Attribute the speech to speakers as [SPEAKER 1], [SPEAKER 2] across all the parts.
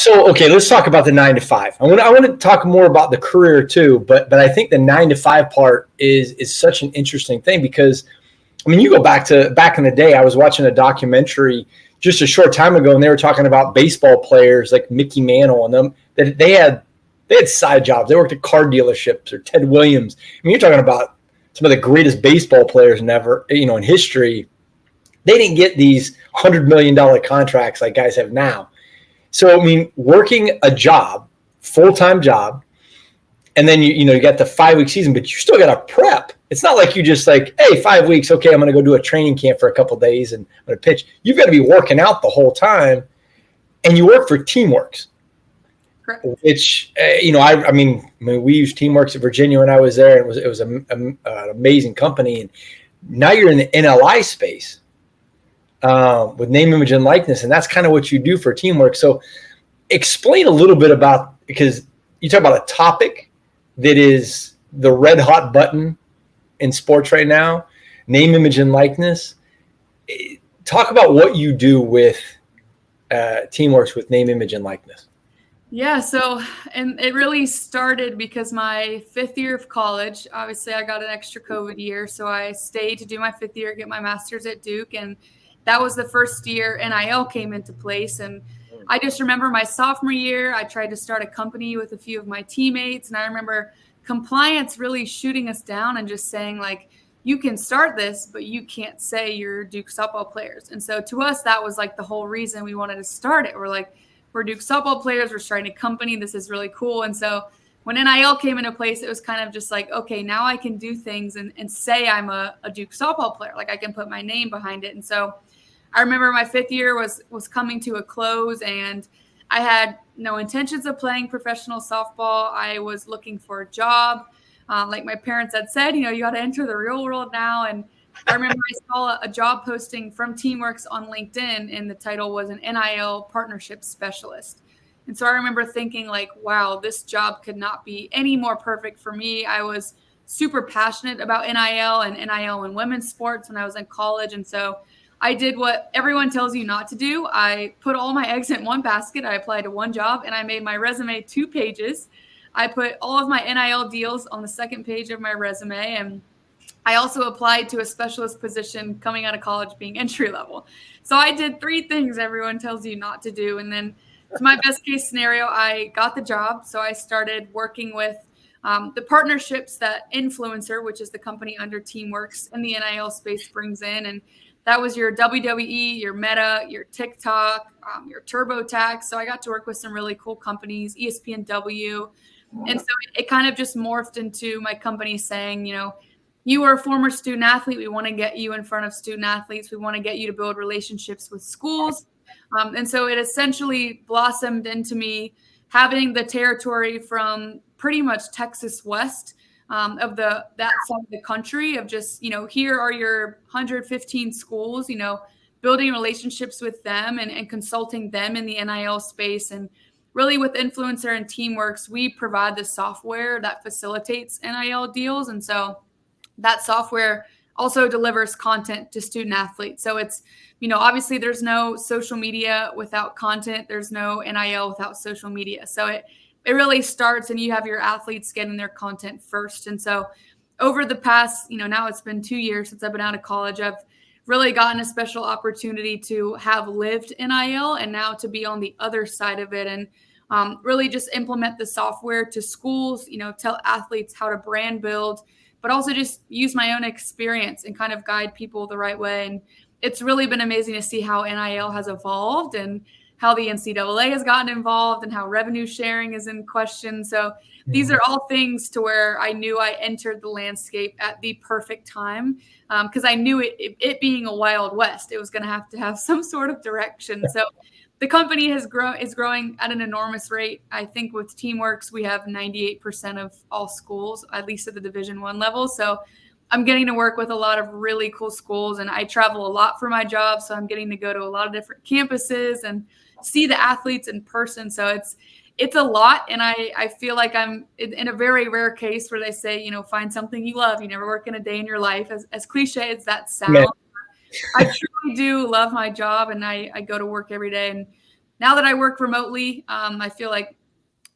[SPEAKER 1] So, okay, let's talk about the 9 to 5. I want to talk more about the career too, but I think the 9 to 5 part is such an interesting thing because, I mean, you go back in the day. I was watching a documentary just a short time ago, and they were talking about baseball players like Mickey Mantle and them that they had side jobs. They worked at car dealerships, or Ted Williams. I mean, you're talking about some of the greatest baseball players in history. They didn't get these $100 million contracts like guys have now. So, I mean, working a job, full-time job, and then you got the 5-week season, but you still got to prep. It's not like you just like, hey, 5 weeks, okay, I'm going to go do a training camp for a couple of days and I'm going to pitch. You've got to be working out the whole time, and you work for Teamworks.
[SPEAKER 2] Correct.
[SPEAKER 1] Which I mean, we used Teamworks at Virginia when I was there. And it was an amazing company, and now you're in the NLI space with name, image, and likeness, and that's kind of what you do for Teamworks. So, explain a little bit about, because you talk about a topic that is the red hot button in sports right now, name, image, and likeness. Talk about what you do with Teamworks with name, image, and likeness.
[SPEAKER 2] Yeah, and it really started because my 5th year of college, obviously I got an extra COVID year, so I stayed to do my 5th year, get my master's at Duke, and that was the first year NIL came into place. And I just remember my sophomore year, I tried to start a company with a few of my teammates, and I remember compliance really shooting us down and just saying, like, you can start this, but you can't say you're Duke softball players. And so to us, that was like the whole reason we wanted to start it. We're like, we're Duke softball players, we're starting a company, this is really cool. And so when NIL came into place, it was kind of just like, okay, now I can do things and say I'm a Duke softball player. Like, I can put my name behind it. And so I remember my 5th year was coming to a close, and I had no intentions of playing professional softball. I was looking for a job. Like my parents had said, you got to enter the real world now. And I remember I saw a job posting from Teamworks on LinkedIn, and the title was an NIL partnership specialist. And so I remember thinking, like, wow, this job could not be any more perfect for me. I was super passionate about NIL and women's sports when I was in college. And so I did what everyone tells you not to do. I put all my eggs in one basket. I applied to one job, and I made my resume 2 pages. I put all of my NIL deals on the 2nd page of my resume, and I also applied to a specialist position coming out of college, being entry level. So I did 3 things everyone tells you not to do. And then to my best case scenario, I got the job. So I started working with the partnerships that Influencer, which is the company under Teamworks in the NIL space, brings in. And that was your WWE, your Meta, your TikTok, your TurboTax. So I got to work with some really cool companies, ESPNW. And so it kind of just morphed into my company saying, you are a former student athlete. We want to get you in front of student athletes. We want to get you to build relationships with schools. And so it essentially blossomed into me having the territory from pretty much Texas West of that side of the country, of just, here are your 115 schools, building relationships with them and consulting them in the NIL space. And really with Influencer and Teamworks, we provide the software that facilitates NIL deals. And so that software also delivers content to student athletes. So it's, obviously there's no social media without content. There's no NIL without social media. So it really starts, and you have your athletes getting their content first. And so over the past, now it's been 2 years since I've been out of college, I've really gotten a special opportunity to have lived NIL and now to be on the other side of it and really just implement the software to schools, tell athletes how to brand build, but also just use my own experience and kind of guide people the right way. And it's really been amazing to see how NIL has evolved and how the NCAA has gotten involved and how revenue sharing is in question. So these are all things to where I knew I entered the landscape at the perfect time, because I knew it being a Wild West, it was going to have some sort of direction. So the company is growing at an enormous rate. I think with Teamworks, we have 98% of all schools, at least at the Division I level. So I'm getting to work with a lot of really cool schools, and I travel a lot for my job. So I'm getting to go to a lot of different campuses and see the athletes in person. So it's a lot. And I feel like I'm in a very rare case where they say, find something you love. You never work in a day in your life, as cliche as that sounds. Man. I truly do love my job, and I go to work every day. And now that I work remotely, I feel like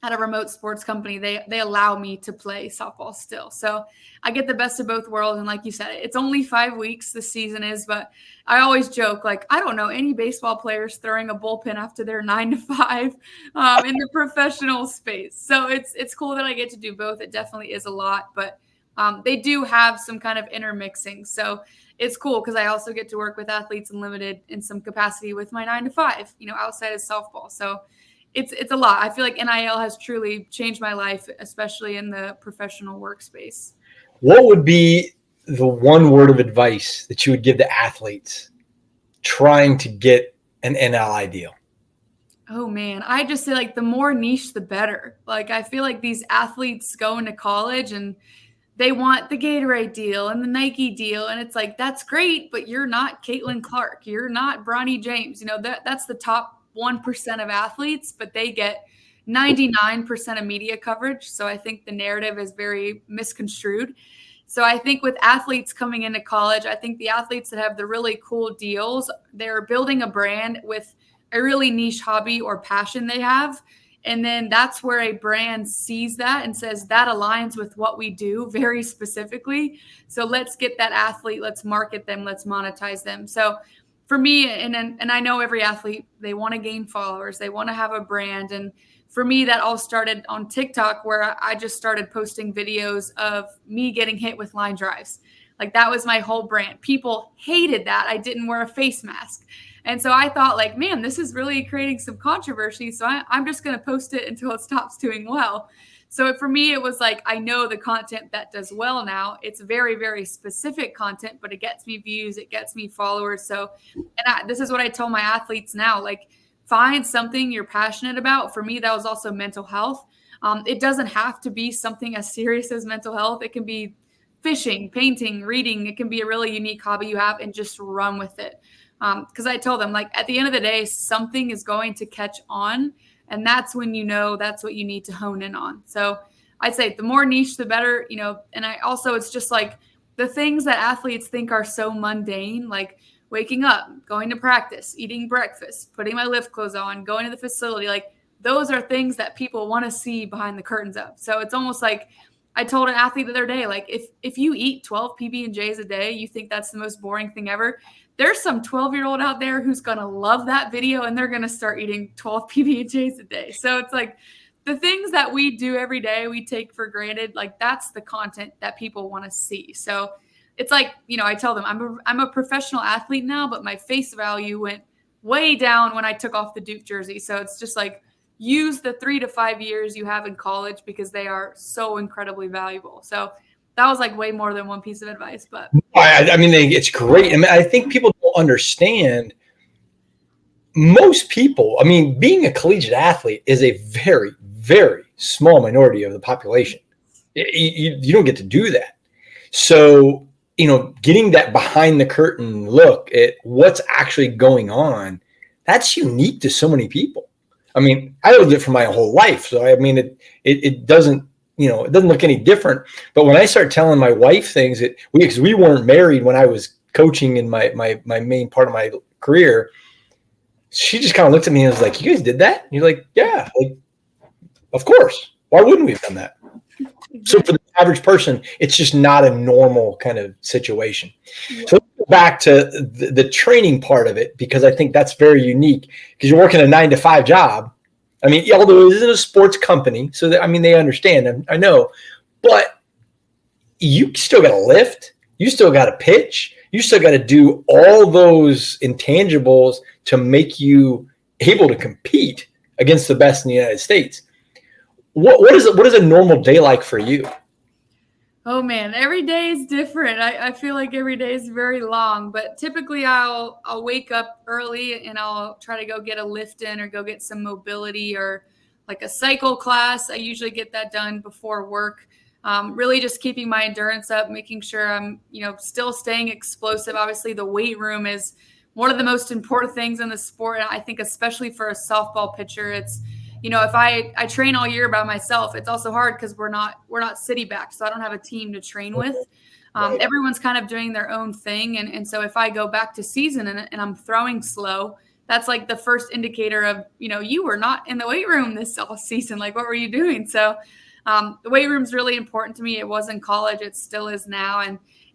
[SPEAKER 2] at a remote sports company, they allow me to play softball still. So I get the best of both worlds. And like you said, it's only 5 weeks this season is, but I always joke, like, I don't know any baseball players throwing a bullpen after their 9 to 5 in the professional space. So it's cool that I get to do both. It definitely is a lot, but they do have some kind of intermixing. So it's cool because I also get to work with Athletes Unlimited in some capacity with my 9 to 5, outside of softball. So it's a lot. I feel like NIL has truly changed my life, especially in the professional workspace.
[SPEAKER 1] What would be the one word of advice that you would give to athletes trying to get an NIL deal?
[SPEAKER 2] Oh man, I just say like the more niche, the better. Like I feel like these athletes go into college and they want the Gatorade deal and the Nike deal. And it's like, that's great, but you're not Caitlin Clark. You're not Bronny James. That's the top 1% of athletes, but they get 99% of media coverage. So I think the narrative is very misconstrued. So I think with athletes coming into college, I think the athletes that have the really cool deals, they're building a brand with a really niche hobby or passion they have. And then that's where a brand sees that and says that aligns with what we do very specifically. So let's get that athlete, let's market them, let's monetize them. So for me, and I know every athlete, they want to gain followers, they want to have a brand. And for me, that all started on TikTok, where I just started posting videos of me getting hit with line drives. Like that was my whole brand. People hated that I didn't wear a face mask. And so I thought like, man, this is really creating some controversy. So I'm just going to post it until it stops doing well. So for me, it was like, I know the content that does well now. It's very, very specific content, but it gets me views, it gets me followers. So, this is what I tell my athletes now, like find something you're passionate about. For me, that was also mental health. It doesn't have to be something as serious as mental health. It can be fishing, painting, reading. It can be a really unique hobby you have and just run with it. Because I told them, like, at the end of the day, something is going to catch on. And that's when that's what you need to hone in on. So I'd say the more niche, the better, and it's just like the things that athletes think are so mundane, like waking up, going to practice, eating breakfast, putting my lift clothes on, going to the facility. Like those are things that people want to see behind the curtains of. So it's almost like I told an athlete the other day, like if you eat 12 PB&Js a day, you think that's the most boring thing ever. There's some 12-year-old out there who's going to love that video and they're going to start eating 12 PB&Js a day. So it's like the things that we do every day, we take for granted. Like that's the content that people want to see. So it's like, I tell them I'm a professional athlete now, but my face value went way down when I took off the Duke jersey. So it's just like, use the 3 to 5 years you have in college because they are so incredibly valuable. So that was like way more than one piece of advice, but
[SPEAKER 1] I mean, it's great. I mean, I think people don't understand. Most people, I mean, being a collegiate athlete is a very, very small minority of the population. You don't get to do that. So, getting that behind the curtain look at what's actually going on, that's unique to so many people. I mean, I lived it for my whole life. So, I mean, it doesn't, it doesn't look any different. But when I start telling my wife things because we weren't married when I was coaching in my main part of my career, she just kind of looked at me and was like, "You guys did that?" And you're like, "Yeah, like, of course. Why wouldn't we have done that?" So for the average person, it's just not a normal kind of situation. Yeah. So let's go back to the training part of it, because I think that's very unique because you're working a 9 to 5 job. I mean, although it isn't a sports company, so that, I mean, they understand. I know, but you still got to lift. You still got to pitch. You still got to do all those intangibles to make you able to compete against the best in the United States. What is a normal day like for you?
[SPEAKER 2] Oh man, every day is different. I feel like every day is very long, but typically I'll wake up early and I'll try to go get a lift in or go get some mobility or like a cycle class. I usually get that done before work. Really just keeping my endurance up, making sure I'm, still staying explosive. Obviously the weight room is one of the most important things in the sport. And I think especially for a softball pitcher, it's, if I train all year by myself, it's also hard because we're not city backed. So I don't have a team to train with. Everyone's kind of doing their own thing. And so if I go back to season and I'm throwing slow, that's like the first indicator of, you were not in the weight room this season. Like, what were you doing? So the weight room is really important to me. It was in college. It still is now.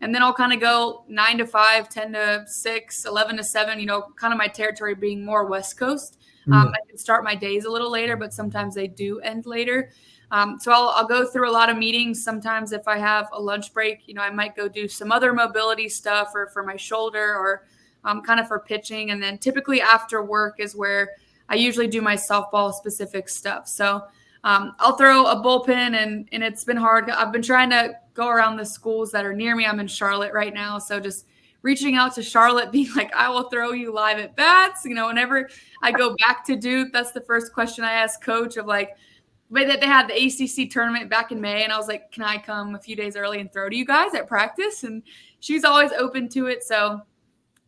[SPEAKER 2] And then I'll kind of go 9 to 5, 10 to 6, 11 to 7, kind of my territory being more West Coast. I can start my days a little later, but sometimes they do end later. So I'll go through a lot of meetings. Sometimes if I have a lunch break, I might go do some other mobility stuff or for my shoulder or kind of for pitching. And then typically after work is where I usually do my softball specific stuff. So I'll throw a bullpen and it's been hard. I've been trying to go around the schools that are near me. I'm in Charlotte right now. So just reaching out to Charlotte, being like, I will throw you live at bats. Whenever I go back to Duke, that's the first question I ask coach of like, that they had the ACC tournament back in May. And I was like, can I come a few days early and throw to you guys at practice? And she's always open to it. So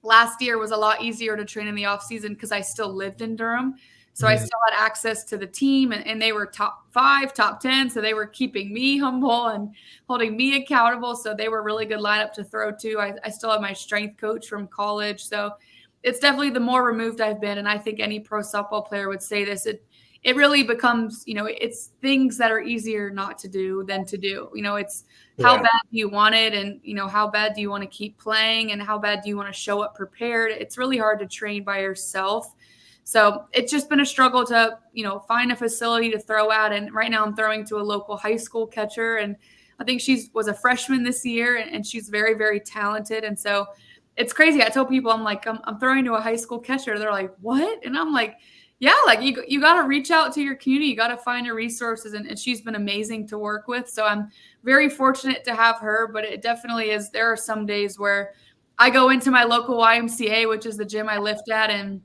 [SPEAKER 2] last year was a lot easier to train in the off season because I still lived in Durham. So I still had access to the team and they were top 5, top 10. So they were keeping me humble and holding me accountable. So they were a really good lineup to throw to. I still have my strength coach from college. So it's definitely the more removed I've been. And I think any pro softball player would say this. It really becomes, it's things that are easier not to do than to do. It's how bad do you want it? And, how bad do you want to keep playing? And how bad do you want to show up prepared? It's really hard to train by yourself. So it's just been a struggle to, find a facility to throw at. And right now I'm throwing to a local high school catcher. And I think was a freshman this year and she's very, very talented. And so it's crazy. I tell people, I'm like, I'm throwing to a high school catcher. They're like, what? And I'm like, yeah, like you got to reach out to your community. You got to find your resources. And she's been amazing to work with. So I'm very fortunate to have her, but it definitely is. There are some days where I go into my local YMCA, which is the gym I lift at, and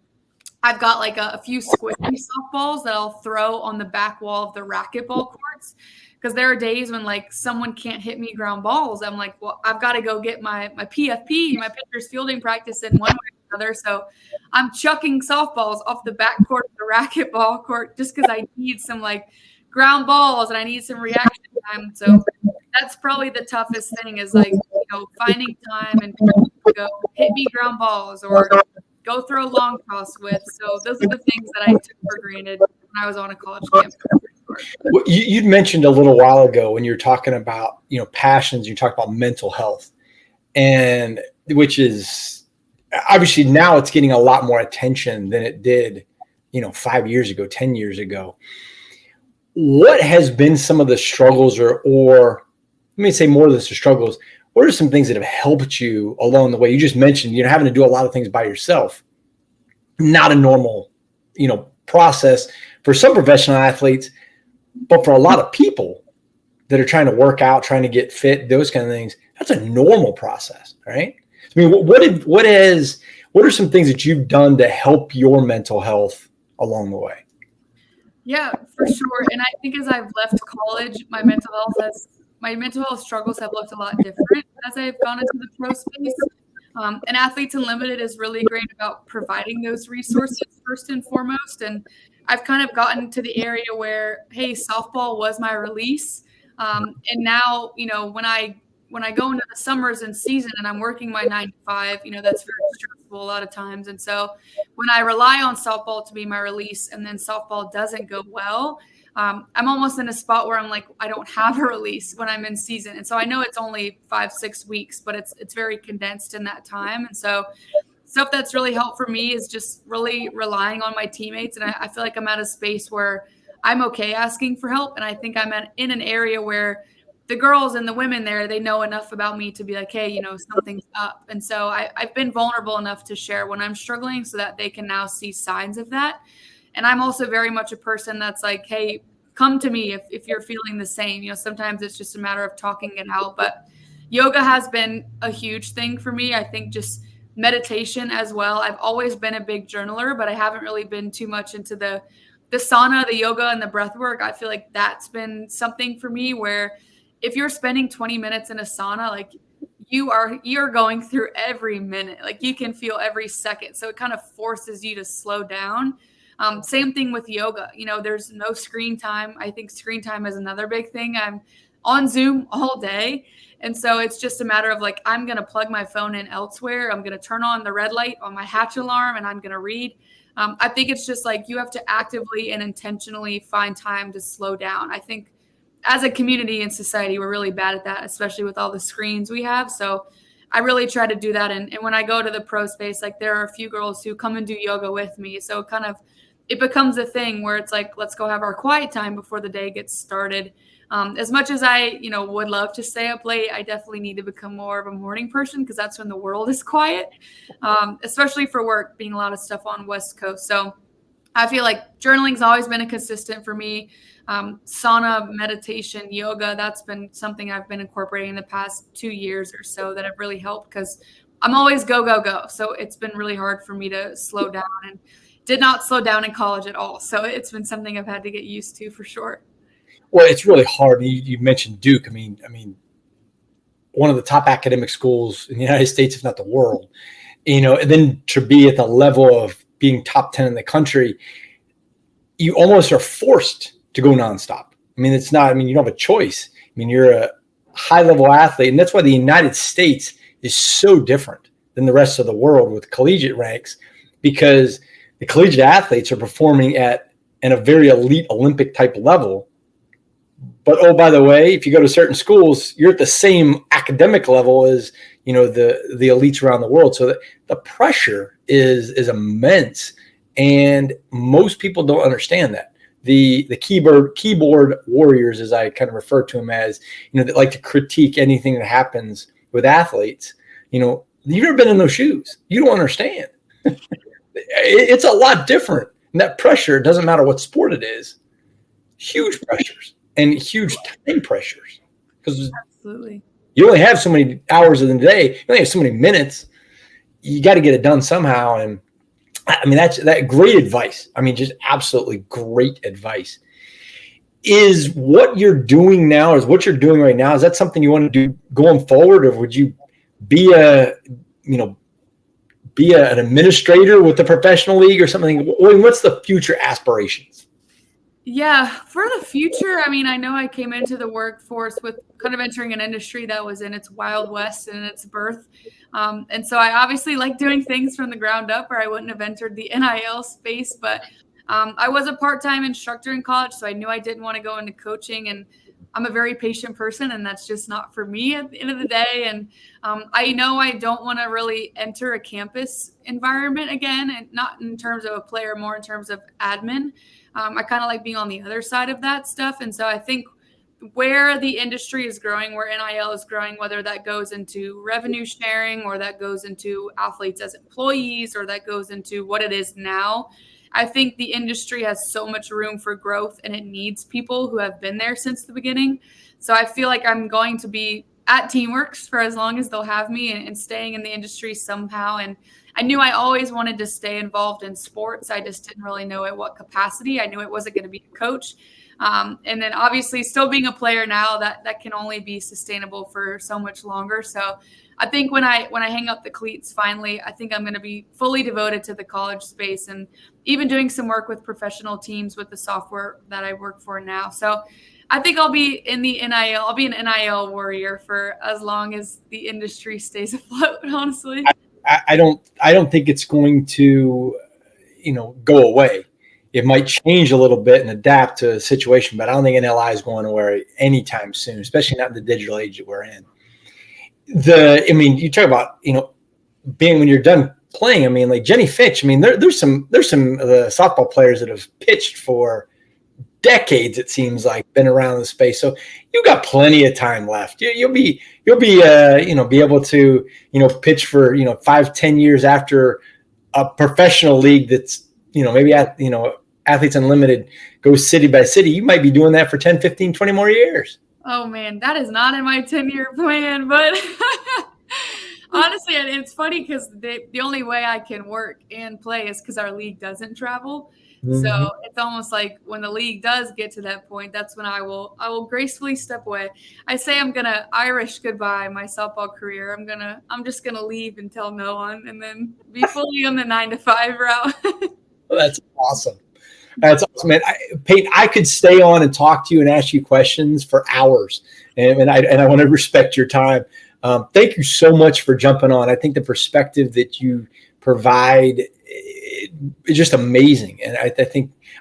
[SPEAKER 2] I've got like a few squishy softballs that I'll throw on the back wall of the racquetball courts. Because there are days when like someone can't hit me ground balls. I'm like, well, I've got to go get my PFP, my pitcher's fielding practice in one way or another. So I'm chucking softballs off the back court of the racquetball court just because I need some like ground balls and I need some reaction time. So that's probably the toughest thing is like, finding time and go hit me ground balls or go throw a long toss with. So those are the things that I took for granted when I was on a college campus.
[SPEAKER 1] Well, you'd mentioned a little while ago when you were talking about, passions, you talked about mental health, and which is obviously now it's getting a lot more attention than it did, 5 years ago, 10 years ago. What has been some of the struggles or let me say more of the struggles? What are some things that have helped you along the way? You just mentioned, having to do a lot of things by yourself, not a normal, process for some professional athletes, but for a lot of people that are trying to work out, trying to get fit, those kind of things, that's a normal process, right? I mean, what are some things that you've done to help your mental health along the way?
[SPEAKER 2] Yeah, for sure. And I think as I've left college, my mental health struggles have looked a lot different as I've gone into the pro space. And Athletes Unlimited is really great about providing those resources first and foremost. And I've kind of gotten to the area where, hey, softball was my release. And now, when I go into the summers and season and I'm working my 9 to 5, that's very stressful a lot of times. And so when I rely on softball to be my release and then softball doesn't go well, I'm almost in a spot where I'm like, I don't have a release when I'm in season. And so I know it's only 5-6 weeks, but it's very condensed in that time. And so stuff that's really helped for me is just really relying on my teammates. And I feel like I'm at a space where I'm okay asking for help. And I think I'm in an area where the girls and the women there, they know enough about me to be like, hey, something's up. And so I've been vulnerable enough to share when I'm struggling so that they can now see signs of that. And I'm also very much a person that's like, hey, come to me if you're feeling the same. Sometimes it's just a matter of talking it out. But yoga has been a huge thing for me. I think just meditation as well. I've always been a big journaler, but I haven't really been too much into the sauna, the yoga, and the breath work. I feel like that's been something for me where if you're spending 20 minutes in a sauna, like you're going through every minute. Like you can feel every second. So it kind of forces you to slow down. Same thing with yoga. There's no screen time. I think screen time is another big thing. on Zoom all day. And so it's just a matter of like, I'm going to plug my phone in elsewhere. I'm going to turn on the red light on my hatch alarm and I'm going to read. I think it's just like you have to actively and intentionally find time to slow down. I think as a community and society, we're really bad at that, especially with all the screens we have. So I really try to do that. And when I go to the pro space, like there are a few girls who come and do yoga with me. So it becomes a thing where it's like, let's go have our quiet time before the day gets started. As much as I, would love to stay up late, I definitely need to become more of a morning person because that's when the world is quiet, especially for work, being a lot of stuff on West Coast. So I feel like journaling's always been a consistent for me. Sauna, meditation, yoga, that's been something I've been incorporating in the past 2 years or so that have really helped because I'm always go, go, go. So it's been really hard for me to slow down and did not slow down in college at all. So it's been something I've had to get used to for sure.
[SPEAKER 1] Well, it's really hard. You mentioned Duke. I mean, one of the top academic schools in the United States, if not the world, and then to be at the level of being top 10 in the country, you almost are forced to go nonstop. You don't have a choice. You're a high level athlete. And that's why the United States is so different than the rest of the world with collegiate ranks, because the collegiate athletes are performing at a very elite Olympic type level. But, oh, by the way, if you go to certain schools, you're at the same academic level as, the elites around the world. So the pressure is immense. And most people don't understand that. The keyboard warriors, as I kind of refer to them as, that like to critique anything that happens with athletes. You've never been in those shoes. You don't understand. It's a lot different. And that pressure, it doesn't matter what sport it is, huge pressures. And huge time pressures, because
[SPEAKER 2] Absolutely,
[SPEAKER 1] you only have so many hours in the day. You only have so many minutes. You got to get it done somehow. And that's great advice. Just absolutely great advice. Is what you're doing now, is what you're doing right now, is that something you want to do going forward, or would you be an administrator with the professional league or something? What's the future aspirations?
[SPEAKER 2] Yeah, for the future, I know I came into the workforce with kind of entering an industry that was in its wild west and in its birth. And so I obviously like doing things from the ground up, or I wouldn't have entered the NIL space. But I was a part-time instructor in college, so I knew I didn't want to go into coaching. And I'm a very patient person, and that's just not for me at the end of the day. And I know I don't want to really enter a campus environment again, and not in terms of a player, more in terms of admin. I kind of like being on the other side of that stuff. And so I think where the industry is growing, where NIL is growing, whether that goes into revenue sharing or that goes into athletes as employees or that goes into what it is now, I think the industry has so much room for growth and it needs people who have been there since the beginning. So I feel like I'm going to be at Teamworks for as long as they'll have me and staying in the industry somehow. And I knew I always wanted to stay involved in sports. I just didn't really know at what capacity. I knew it wasn't going to be a coach. And then obviously still being a player now, that can only be sustainable for so much longer. So I think when I hang up the cleats finally, I think I'm going to be fully devoted to the college space and even doing some work with professional teams with the software that I work for now. So I think I'll be in the NIL. I'll be an NIL warrior for as long as the industry stays afloat, honestly.
[SPEAKER 1] I don't think it's going to, go away. It might change a little bit and adapt to a situation, but I don't think NLI is going anywhere anytime soon, especially not in the digital age that we're in. You talk about, being when you're done playing, like Jenny Finch, there's some of the softball players that have pitched for decades, it seems like, been around the space. So you've got plenty of time left. You'll be be able to, pitch for, 5-10 years after a professional league that's, maybe Athletes Unlimited goes city by city. You might be doing that for 10, 15, 20 more years.
[SPEAKER 2] Oh man, that is not in my 10-year plan, but honestly, it's funny because the only way I can work and play is because our league doesn't travel. Mm-hmm. So it's almost like when the league does get to that point, that's when I will gracefully step away. I say I'm gonna Irish goodbye my softball career. I'm just gonna leave and tell no one, and then be fully on the 9 to 5 route.
[SPEAKER 1] Well, that's awesome. That's awesome, man. Peyton, I could stay on and talk to you and ask you questions for hours, and I want to respect your time. Thank you so much for jumping on. I think the perspective that you provide is just amazing, and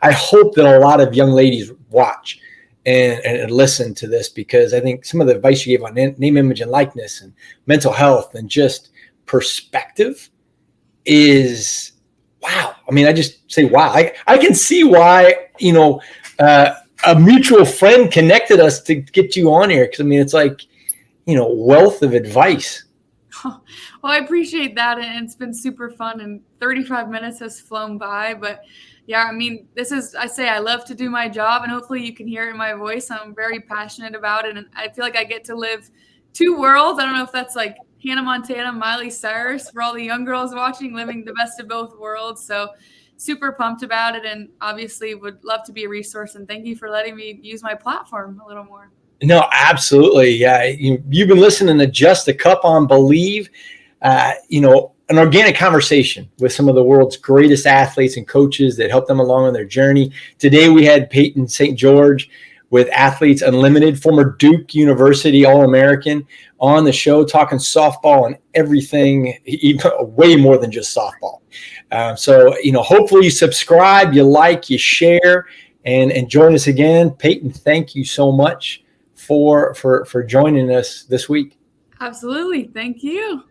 [SPEAKER 1] I hope that a lot of young ladies watch and listen to this, because I think some of the advice you gave on name, image, and likeness, and mental health, and just perspective is wow. I mean, I just say wow. I can see why, a mutual friend connected us to get you on here, because I mean, it's like, wealth of advice.
[SPEAKER 2] Well, I appreciate that, and it's been super fun, and 35 minutes has flown by. But yeah, I mean, I love to do my job, and hopefully you can hear it in my voice. I'm very passionate about it, and I feel like I get to live two worlds. I don't know if that's like Hannah Montana, Miley Cyrus, for all the young girls watching, living the best of both worlds. So super pumped about it, and obviously would love to be a resource. And thank you for letting me use my platform a little more.
[SPEAKER 1] No, absolutely. Yeah. You've been listening to Just a Cup on Bleav, an organic conversation with some of the world's greatest athletes and coaches that help them along on their journey. Today, we had Peyton St George with Athletes Unlimited, former Duke University All-American, on the show talking softball and everything, even way more than just softball. So hopefully you subscribe, you like, you share, and join us again. Peyton, thank you so much for joining us this week.
[SPEAKER 2] Absolutely. Thank you.